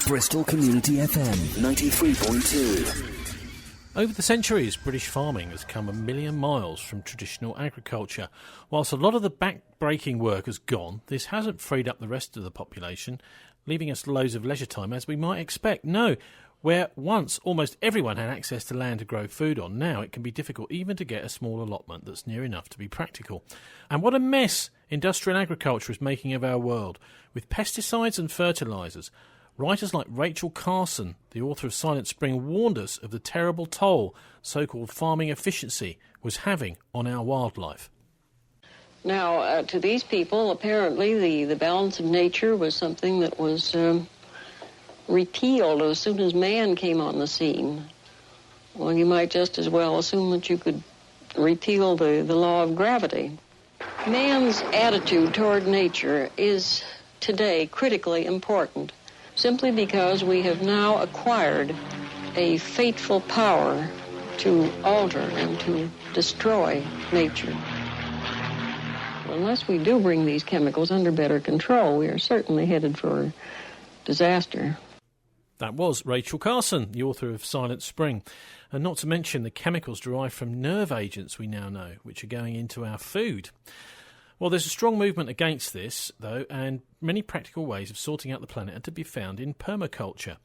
Bristol Community FM 93.2. Over the centuries, British farming has come a million miles from traditional agriculture. Whilst a lot of the back-breaking work has gone, this hasn't freed up the rest of the population, leaving us loads of leisure time as we might expect. No, where once almost everyone had access to land to grow food on, now it can be difficult even to get a small allotment that's near enough to be practical. And what a mess industrial agriculture is making of our world, with pesticides and fertilisers. Writers like Rachel Carson, the author of Silent Spring, warned us of the terrible toll so-called farming efficiency was having on our wildlife. Now, to these people, apparently the balance of nature was something that was repealed as soon as man came on the scene. Well, you might just as well assume that you could repeal the law of gravity. Man's attitude toward nature is today critically important, simply because we have now acquired a fateful power to alter and to destroy nature. Unless we do bring these chemicals under better control, we are certainly headed for disaster. That was Rachel Carson, the author of Silent Spring. And not to mention the chemicals derived from nerve agents we now know, which are going into our food. Well, there's a strong movement against this, though, and many practical ways of sorting out the planet are to be found in permaculture,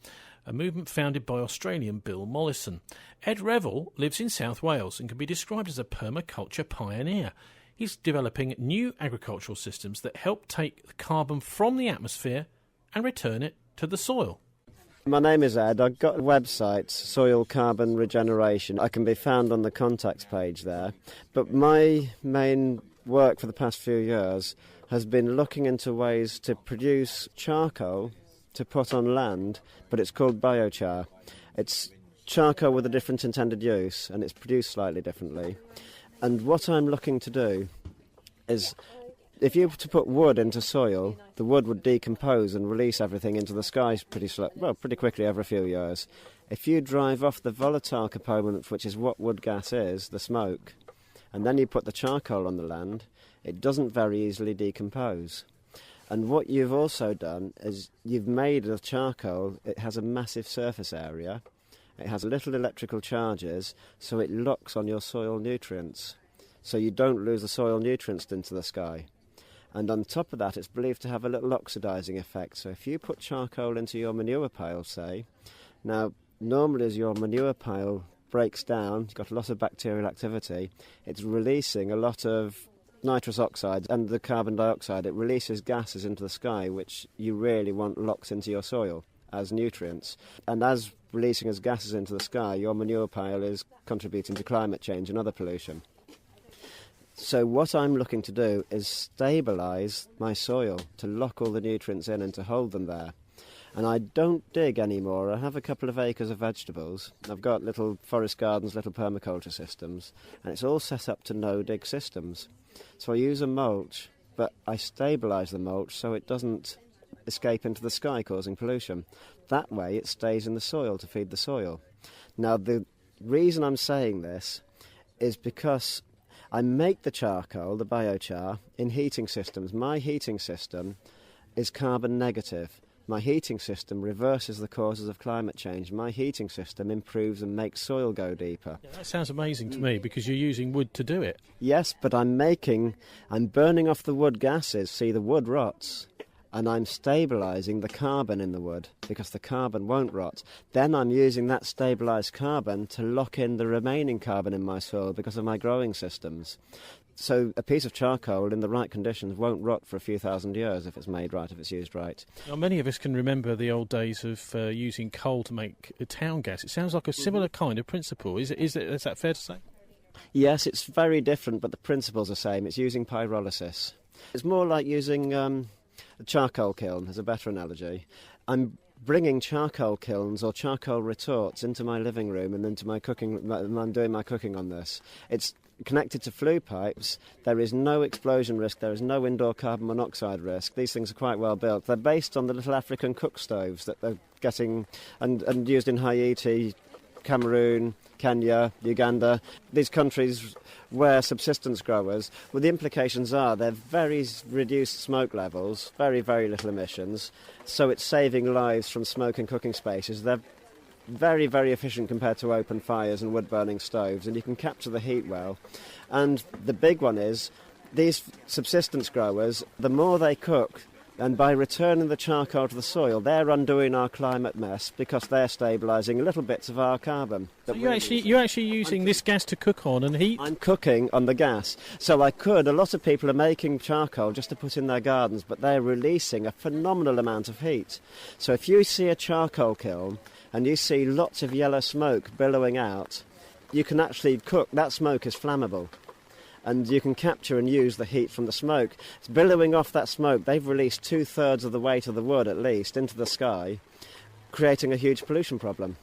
a movement founded by Australian Bill Mollison. Ed Revill lives in South Wales and can be described as a permaculture pioneer. He's developing new agricultural systems that help take the carbon from the atmosphere and return it to the soil. My name is Ed. I've got a website, Soil Carbon Regeneration. I can be found on the contacts page there. But my main work for the past few years has been looking into ways to produce charcoal to put on land, but it's called biochar. It's charcoal with a different intended use, and it's produced slightly differently. And what I'm looking to do is, if you were to put wood into soil, the wood would decompose and release everything into the sky pretty quickly every few years. If you drive off the volatile component, which is what wood gas is, the smoke, and then you put the charcoal on the land, it doesn't very easily decompose. And what you've also done is you've made the charcoal, it has a massive surface area, it has little electrical charges, so it locks on your soil nutrients, so you don't lose the soil nutrients into the sky. And on top of that, it's believed to have a little oxidising effect. So if you put charcoal into your manure pile, say, now normally as your manure pile breaks down, you've got a lot of bacterial activity, it's releasing a lot of nitrous oxides and the carbon dioxide. It releases gases into the sky, which you really want locked into your soil as nutrients. And as releasing as gases into the sky, your manure pile is contributing to climate change and other pollution. So what I'm looking to do is stabilise my soil, to lock all the nutrients in and to hold them there. And I don't dig anymore. I have a couple of acres of vegetables. I've got little forest gardens, little permaculture systems, and it's all set up to no-dig systems. So I use a mulch, but I stabilise the mulch so it doesn't escape into the sky causing pollution. That way it stays in the soil to feed the soil. Now the reason I'm saying this is because I make the charcoal, the biochar, in heating systems. My heating system is carbon negative. My heating system reverses the causes of climate change. My heating system improves and makes soil go deeper. Yeah, that sounds amazing to me, because you're using wood to do it. Yes, but I'm burning off the wood gases. See, the wood rots, and I'm stabilising the carbon in the wood, because the carbon won't rot. Then I'm using that stabilised carbon to lock in the remaining carbon in my soil because of my growing systems. So a piece of charcoal in the right conditions won't rot for a few thousand years if it's made right, if it's used right. Now, many of us can remember the old days of using coal to make town gas. It sounds like a similar kind of principle. Is that fair to say? Yes, it's very different, but the principle's the same. It's using pyrolysis. It's more like using a charcoal kiln, as a better analogy. I'm bringing charcoal kilns or charcoal retorts into my living room and into my cooking. I'm doing my cooking on this. It's connected to flue pipes. There is no explosion risk. There is no indoor carbon monoxide risk. These things are quite well built. They're based on the little African cook stoves that they're getting and used in Haiti Cameroon, Kenya, Uganda, these countries where subsistence growers, well, the implications are they're very reduced smoke levels, very, very little emissions, so it's saving lives from smoke and cooking spaces. They're very, very efficient compared to open fires and wood-burning stoves, and you can capture the heat well. And the big one is, these subsistence growers, the more they cook, and by returning the charcoal to the soil, they're undoing our climate mess because they're stabilising little bits of our carbon. So you're actually using this gas to cook on and heat? I'm cooking on the gas. So I could, a lot of people are making charcoal just to put in their gardens, but they're releasing a phenomenal amount of heat. So if you see a charcoal kiln and you see lots of yellow smoke billowing out, you can actually cook. That smoke is flammable. And you can capture and use the heat from the smoke. It's billowing off that smoke. They've released 2/3 of the weight of the wood, at least, into the sky, creating a huge pollution problem.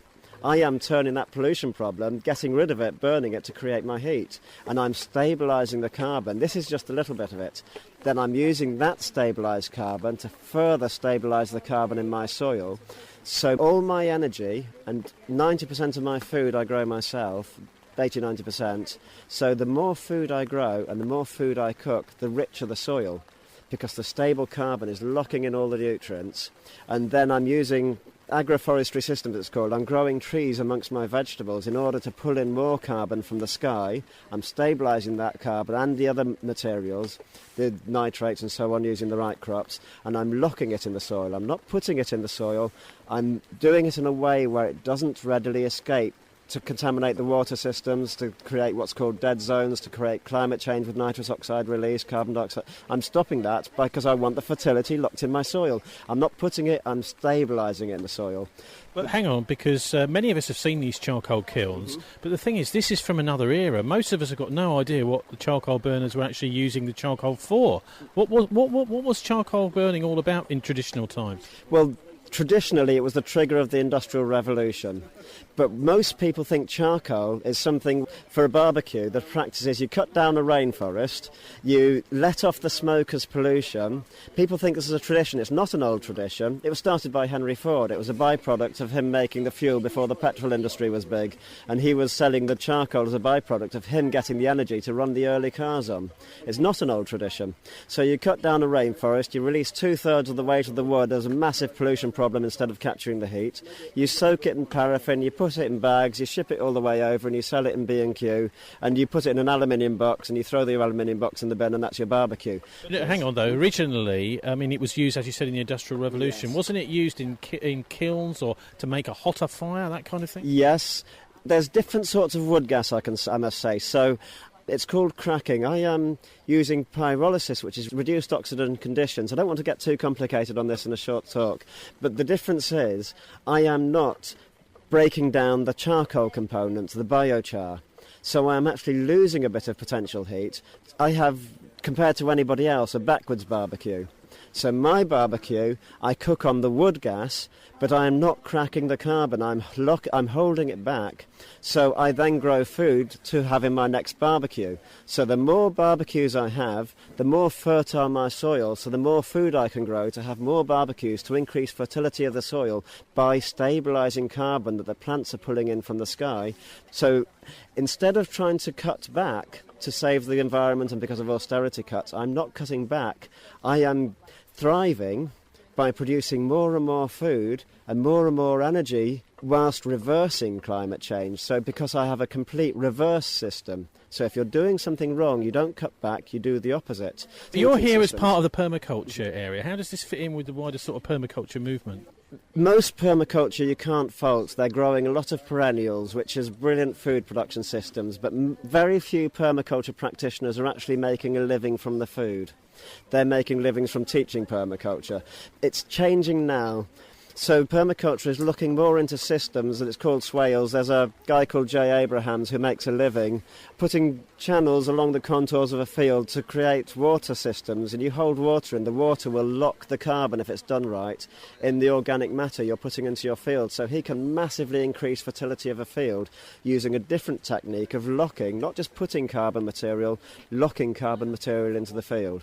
I am turning that pollution problem, getting rid of it, burning it to create my heat. And I'm stabilising the carbon. This is just a little bit of it. Then I'm using that stabilised carbon to further stabilise the carbon in my soil. So all my energy, and 90% of my food I grow myself, 80-90%. So the more food I grow and the more food I cook, the richer the soil, because the stable carbon is locking in all the nutrients. And then I'm using agroforestry systems, it's called. I'm growing trees amongst my vegetables in order to pull in more carbon from the sky. I'm stabilising that carbon and the other materials, the nitrates and so on, using the right crops, and I'm locking it in the soil. I'm not putting it in the soil. I'm doing it in a way where it doesn't readily escape to contaminate the water systems, to create what's called dead zones, to create climate change with nitrous oxide release, carbon dioxide. I'm stopping that because I want the fertility locked in my soil. I'm not putting it, I'm stabilising it in the soil. But hang on, because many of us have seen these charcoal kilns, but the thing is, this is from another era. Most of us have got no idea what the charcoal burners were actually using the charcoal for. What was charcoal burning all about in traditional times? Well, traditionally, it was the trigger of the Industrial Revolution. But most people think charcoal is something for a barbecue. The practice is you cut down a rainforest, you let off the smoke as pollution. People think this is a tradition. It's not an old tradition. It was started by Henry Ford. It was a byproduct of him making the fuel before the petrol industry was big. And he was selling the charcoal as a byproduct of him getting the energy to run the early cars on. It's not an old tradition. So you cut down a rainforest, you release 2/3 of the weight of the wood as a massive pollution problem instead of capturing the heat. You soak it in paraffin, you put it in bags, you ship it all the way over and you sell it in B&Q, and you put it in an aluminium box and you throw the aluminium box in the bin, and that's your barbecue. Hang on though, originally, I mean, it was used, as you said, in the Industrial Revolution. Yes. Wasn't it used in kilns or to make a hotter fire, that kind of thing? Yes. There's different sorts of wood gas, I must say. So it's called cracking. I am using pyrolysis, which is reduced oxidant conditions. I don't want to get too complicated on this in a short talk, but the difference is I am not breaking down the charcoal components, the biochar. So I'm actually losing a bit of potential heat. I have, compared to anybody else, a backwards barbecue. So my barbecue, I cook on the wood gas, but I am not cracking the carbon. I'm holding it back. So I then grow food to have in my next barbecue. So the more barbecues I have, the more fertile my soil, so the more food I can grow to have more barbecues to increase fertility of the soil by stabilising carbon that the plants are pulling in from the sky. So instead of trying to cut back to save the environment and because of austerity cuts, I'm not cutting back. I am thriving by producing more and more food and more energy whilst reversing climate change. So because I have a complete reverse system. So if you're doing something wrong, you don't cut back, you do the opposite. You're here as part of the permaculture area. How does this fit in with the wider sort of permaculture movement? Most permaculture you can't fault. They're growing a lot of perennials, which is brilliant food production systems, but very few permaculture practitioners are actually making a living from the food. They're making livings from teaching permaculture. It's changing now. So permaculture is looking more into systems, and it's called swales. There's a guy called Jay Abrahams who makes a living putting channels along the contours of a field to create water systems, and you hold water in. The water will lock the carbon, if it's done right, in the organic matter you're putting into your field. So he can massively increase fertility of a field using a different technique of locking, not just putting carbon material, locking carbon material into the field.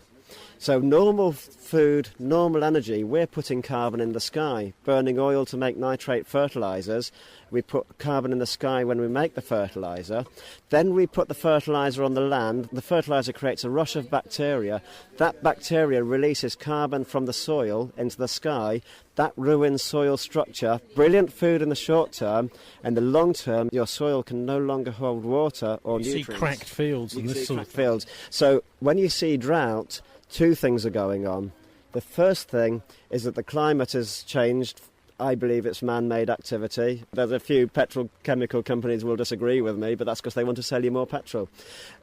So normal food, normal energy, we're putting carbon in the sky. Burning oil to make nitrate fertilisers, we put carbon in the sky when we make the fertiliser. Then we put the fertiliser on the land. The fertiliser creates a rush of bacteria. That bacteria releases carbon from the soil into the sky. That ruins soil structure. Brilliant food in the short term. In the long term, your soil can no longer hold water or nutrients. You see cracked fields and this sort of thing. Fields. So when you see drought, two things are going on. The first thing is that the climate has changed. I believe it's man-made activity. There's a few petrochemical companies will disagree with me, but that's because they want to sell you more petrol.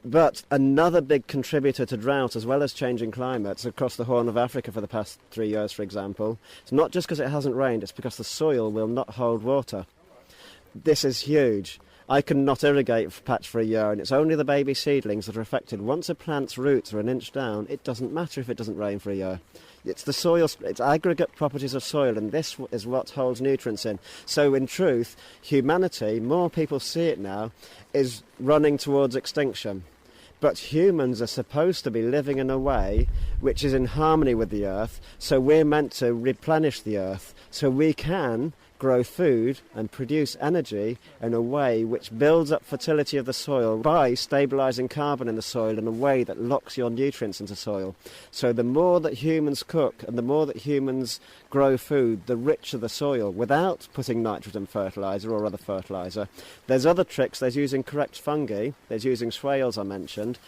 But another big contributor to drought, as well as changing climates across the Horn of Africa for the past 3 years, for example, it's not just because it hasn't rained, it's because the soil will not hold water. This is huge. I cannot irrigate a patch for a year, and it's only the baby seedlings that are affected. Once a plant's roots are an inch down, it doesn't matter if it doesn't rain for a year. It's the soil, it's aggregate properties of soil, and this is what holds nutrients in. So in truth, humanity, more people see it now, is running towards extinction. But humans are supposed to be living in a way which is in harmony with the earth, so we're meant to replenish the earth, so we can grow food and produce energy in a way which builds up fertility of the soil by stabilising carbon in the soil in a way that locks your nutrients into soil. So the more that humans cook and the more that humans grow food, the richer the soil without putting nitrogen fertiliser or other fertiliser. There's other tricks. There's using correct fungi. There's using swales I mentioned.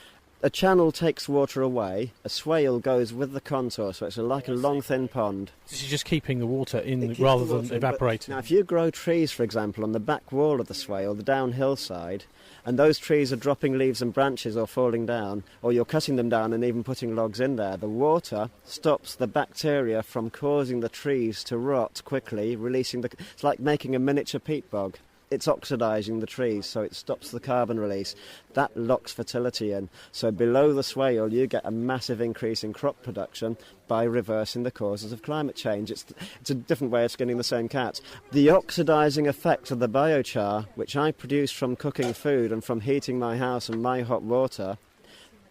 A channel takes water away, a swale goes with the contour, so it's like a long, thin pond. This is just keeping the water in rather than evaporating. Now, if you grow trees, for example, on the back wall of the swale, the downhill side, and those trees are dropping leaves and branches or falling down, or you're cutting them down and even putting logs in there, the water stops the bacteria from causing the trees to rot quickly, releasing the... It's like making a miniature peat bog. It's oxidising the trees, so it stops the carbon release. That locks fertility in. So below the swale, you get a massive increase in crop production by reversing the causes of climate change. It's a different way of skinning the same cat. The oxidising effect of the biochar, which I produce from cooking food and from heating my house and my hot water,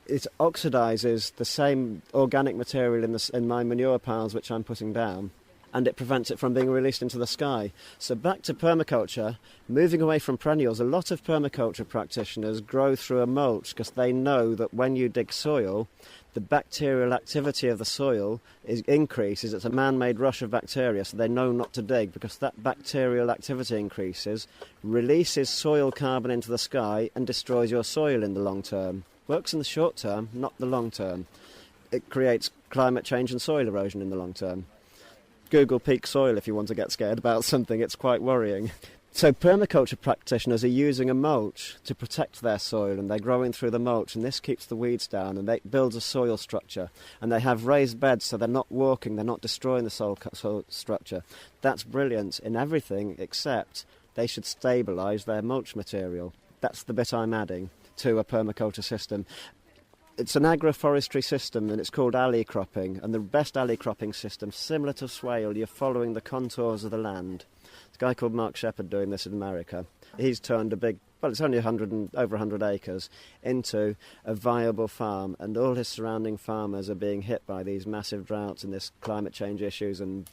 it oxidises the same organic material in my manure piles which I'm putting down, and it prevents it from being released into the sky. So back to permaculture, moving away from perennials, a lot of permaculture practitioners grow through a mulch because they know that when you dig soil, the bacterial activity of the soil increases. It's a man-made rush of bacteria, so they know not to dig because that bacterial activity increases, releases soil carbon into the sky and destroys your soil in the long term. Works in the short term, not the long term. It creates climate change and soil erosion in the long term. Google peak soil if you want to get scared about something. It's quite worrying. So permaculture practitioners are using a mulch to protect their soil, and they're growing through the mulch, and this keeps the weeds down, and it builds a soil structure. And they have raised beds, so they're not walking, they're not destroying the soil structure. That's brilliant in everything except they should stabilise their mulch material. That's the bit I'm adding to a permaculture system. It's an agroforestry system, and it's called alley cropping. And the best alley cropping system, similar to swale, you're following the contours of the land. There's a guy called Mark Shepard doing this in America. He's turned a big, well, it's only over 100 acres, into a viable farm. And all his surrounding farmers are being hit by these massive droughts and this climate change issues, and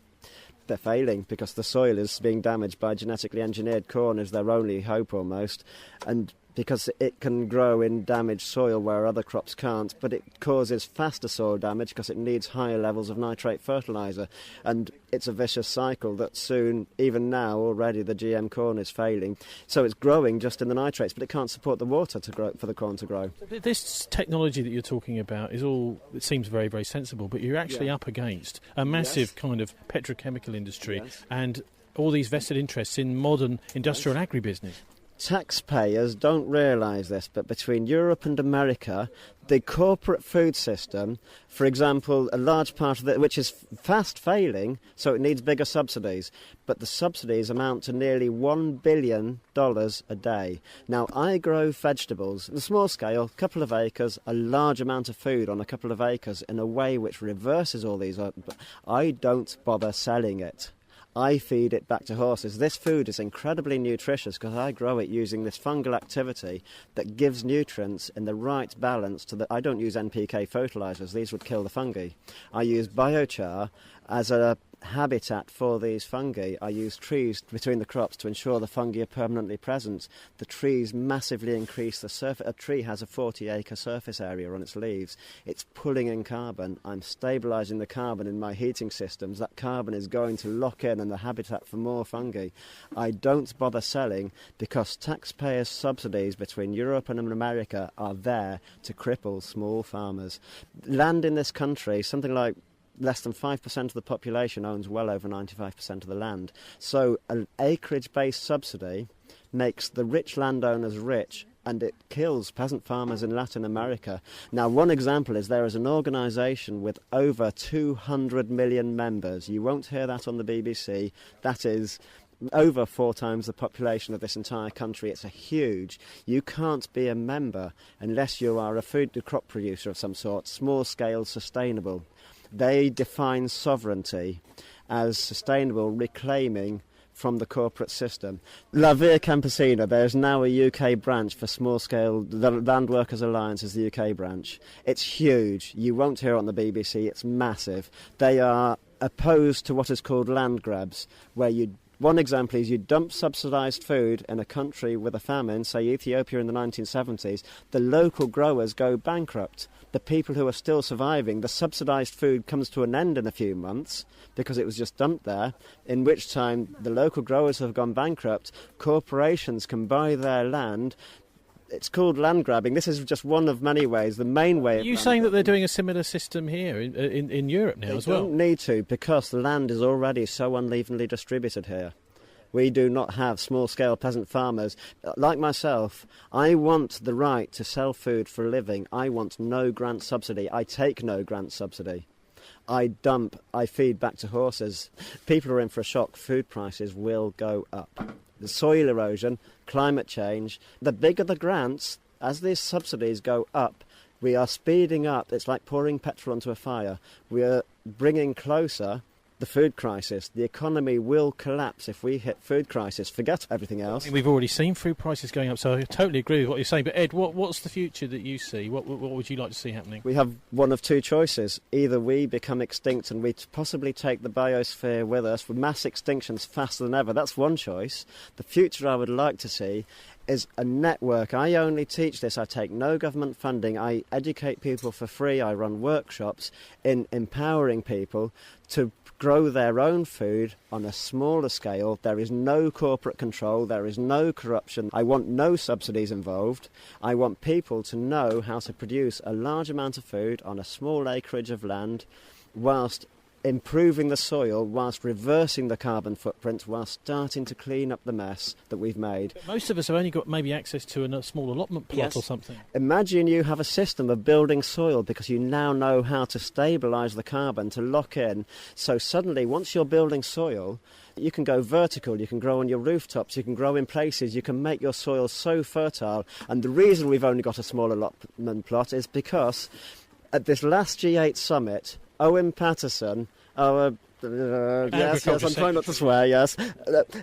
they're failing because the soil is being damaged by genetically engineered corn is their only hope almost. And because it can grow in damaged soil where other crops can't, but it causes faster soil damage because it needs higher levels of nitrate fertiliser. And it's a vicious cycle that soon, even now, already the GM corn is failing. So it's growing just in the nitrates, but it can't support the water to grow for the corn to grow. This technology that you're talking about is all, it seems very, very sensible, but you're actually up against a massive kind of petrochemical industry and all these vested interests in modern industrial agribusiness. Taxpayers don't realise this, but between Europe and America, the corporate food system, for example, a large part of it, which is fast failing, so it needs bigger subsidies, but the subsidies amount to nearly $1 billion a day. Now, I grow vegetables, on a small scale, a couple of acres, a large amount of food on a couple of acres in a way which reverses all these. I don't bother selling it. I feed it back to horses. This food is incredibly nutritious because I grow it using this fungal activity that gives nutrients in the right balance I don't use NPK fertilizers, these would kill the fungi. I use biochar as a habitat for these fungi. I use trees between the crops to ensure the fungi are permanently present. The trees massively increase the surface. A tree has a 40-acre surface area on its leaves. It's pulling in carbon. I'm stabilising the carbon in my heating systems. That carbon is going to lock in the habitat for more fungi. I don't bother selling because taxpayers' subsidies between Europe and America are there to cripple small farmers. Land in this country, something like less than 5% of the population owns well over 95% of the land. So an acreage-based subsidy makes the rich landowners rich, and it kills peasant farmers in Latin America. Now, one example is there is an organisation with over 200 million members. You won't hear that on the BBC. That is over 4 times the population of this entire country. It's a huge. You can't be a member unless you are a food crop producer of some sort, small-scale, sustainable. They define sovereignty as sustainable, reclaiming from the corporate system. La Via Campesina, there's now a UK branch for small-scale. The Land Workers Alliance is the UK branch. It's huge. You won't hear it on the BBC. It's massive. They are opposed to what is called land grabs, where one example is you dump subsidised food in a country with a famine, say Ethiopia in the 1970s, the local growers go bankrupt. The people who are still surviving, the subsidised food comes to an end in a few months because it was just dumped there, in which time the local growers have gone bankrupt, corporations can buy their land. It's called land grabbing. This is just one of many ways. The main way... Are you saying that they're doing a similar system here in Europe now as well? They don't need to, because the land is already so unevenly distributed here. We do not have small-scale peasant farmers. Like myself, I want the right to sell food for a living. I want no grant subsidy. I take no grant subsidy. I feed back to horses. People are in for a shock. Food prices will go up. The soil erosion, climate change, the bigger the grants, as these subsidies go up, we are speeding up. It's like pouring petrol onto a fire. We are bringing closer the food crisis. The economy will collapse if we hit food crisis. Forget everything else. We've already seen food prices going up, so I totally agree with what you're saying. But Ed, what's the future that you see? What would you like to see happening? We have one of two choices. Either we become extinct and we possibly take the biosphere with us for mass extinctions faster than ever. That's one choice. The future I would like to see is a network. I only teach this. I take no government funding. I educate people for free. I run workshops in empowering people to grow their own food on a smaller scale. There is no corporate control. There is no corruption. I want no subsidies involved. I want people to know how to produce a large amount of food on a small acreage of land whilst improving the soil, whilst reversing the carbon footprint, whilst starting to clean up the mess that we've made. But most of us have only got maybe access to a small allotment plot or something. Imagine you have a system of building soil because you now know how to stabilise the carbon, to lock in. So suddenly, once you're building soil, you can go vertical, you can grow on your rooftops, you can grow in places, you can make your soil so fertile. And the reason we've only got a small allotment plot is because at this last G8 summit, Owen Patterson, I'm trying not to swear, yes.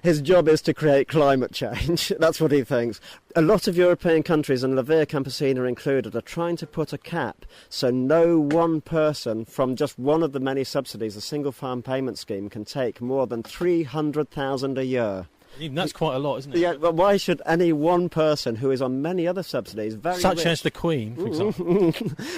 His job is to create climate change. That's what he thinks. A lot of European countries, and La Via Campesina included, are trying to put a cap so no one person from just one of the many subsidies, a single farm payment scheme, can take more than $300,000 a year. Even that's quite a lot, isn't it? Yeah, but why should any one person who is on many other subsidies, such as the Queen, for example?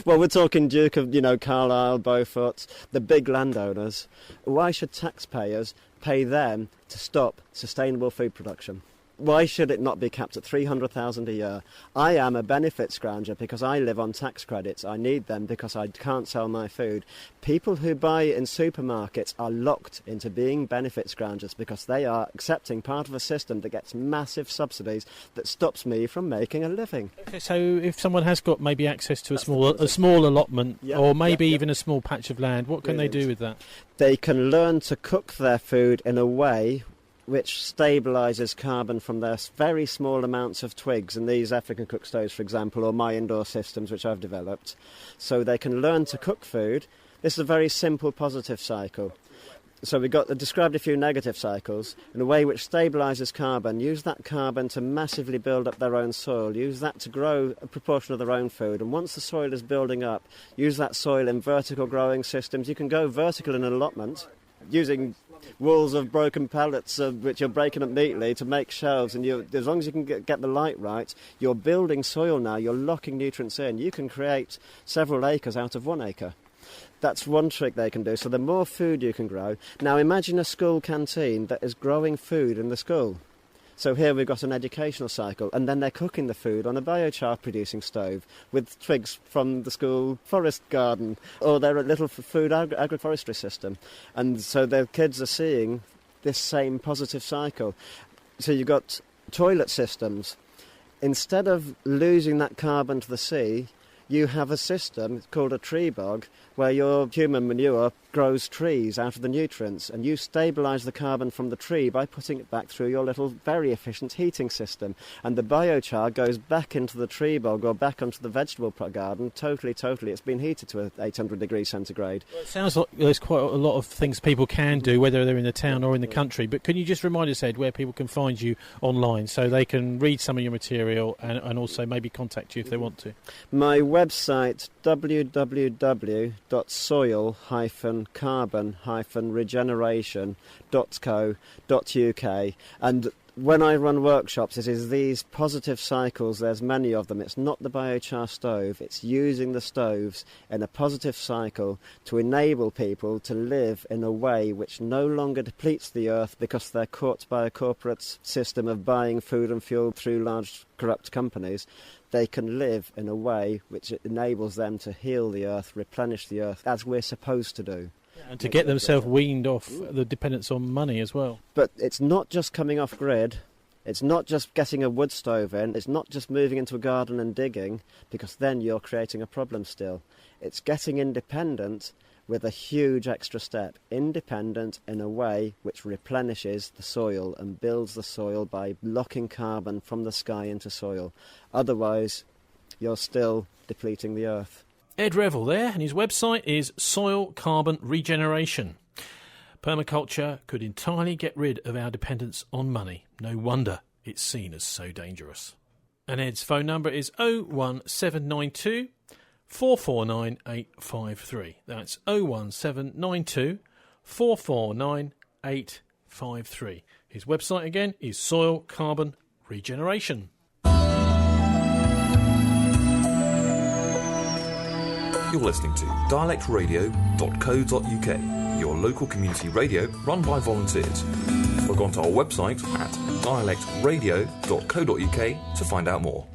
Well, we're talking Duke of, Carlisle, Beaufort, the big landowners. Why should taxpayers pay them to stop sustainable food production? Why should it not be capped at $300,000 a year? I am a benefit scrounger because I live on tax credits. I need them because I can't sell my food. People who buy in supermarkets are locked into being benefit scroungers because they are accepting part of a system that gets massive subsidies that stops me from making a living. Okay, so if someone has got maybe access to a small allotment or maybe even a small patch of land, what can they do with that? They can learn to cook their food in a way which stabilises carbon from their very small amounts of twigs in these African cook stoves, for example, or my indoor systems which I've developed. So they can learn to cook food. This is a very simple positive cycle. So we described a few negative cycles in a way which stabilises carbon, use that carbon to massively build up their own soil, use that to grow a proportion of their own food. And once the soil is building up, use that soil in vertical growing systems. You can go vertical in an allotment using walls of broken pallets which you're breaking up neatly to make shelves. And as long as you can get the light right, you're building soil now, you're locking nutrients in. You can create several acres out of 1 acre. That's one trick they can do. So the more food you can grow. Now imagine a school canteen that is growing food in the school. So here we've got an educational cycle, and then they're cooking the food on a biochar producing stove with twigs from the school forest garden, or they're a little food agroforestry system. And so their kids are seeing this same positive cycle. So you've got toilet systems. Instead of losing that carbon to the sea, you have a system called a tree bog where your human manure grows trees out of the nutrients, and you stabilise the carbon from the tree by putting it back through your little very efficient heating system. And the biochar goes back into the tree bog or back onto the vegetable garden totally. It's been heated to 800 degrees centigrade. Well, it sounds like there's quite a lot of things people can do, whether they're in the town or in the country. But can you just remind us, Ed, where people can find you online so they can read some of your material and also maybe contact you if they want to? My website, www.soil-carbon-regeneration.co.uk, and when I run workshops, it is these positive cycles. There's many of them. It's not the biochar stove. It's using the stoves in a positive cycle to enable people to live in a way which no longer depletes the earth because they're caught by a corporate system of buying food and fuel through large corrupt companies. They can live in a way which enables them to heal the earth, replenish the earth, as we're supposed to do. And to get themselves weaned off the dependence on money as well. But it's not just coming off grid. It's not just getting a wood stove in. It's not just moving into a garden and digging, because then you're creating a problem still. It's getting independent with a huge extra step. Independent in a way which replenishes the soil and builds the soil by locking carbon from the sky into soil. Otherwise, you're still depleting the earth. Ed Revill there, and his website is Soil Carbon Regeneration. Permaculture could entirely get rid of our dependence on money. No wonder it's seen as so dangerous. And Ed's phone number is 01792 449 853. That's 01792 449 853. His website again is Soil Carbon Regeneration. You're listening to dialectradio.co.uk, your local community radio run by volunteers. Log on to our website at dialectradio.co.uk to find out more.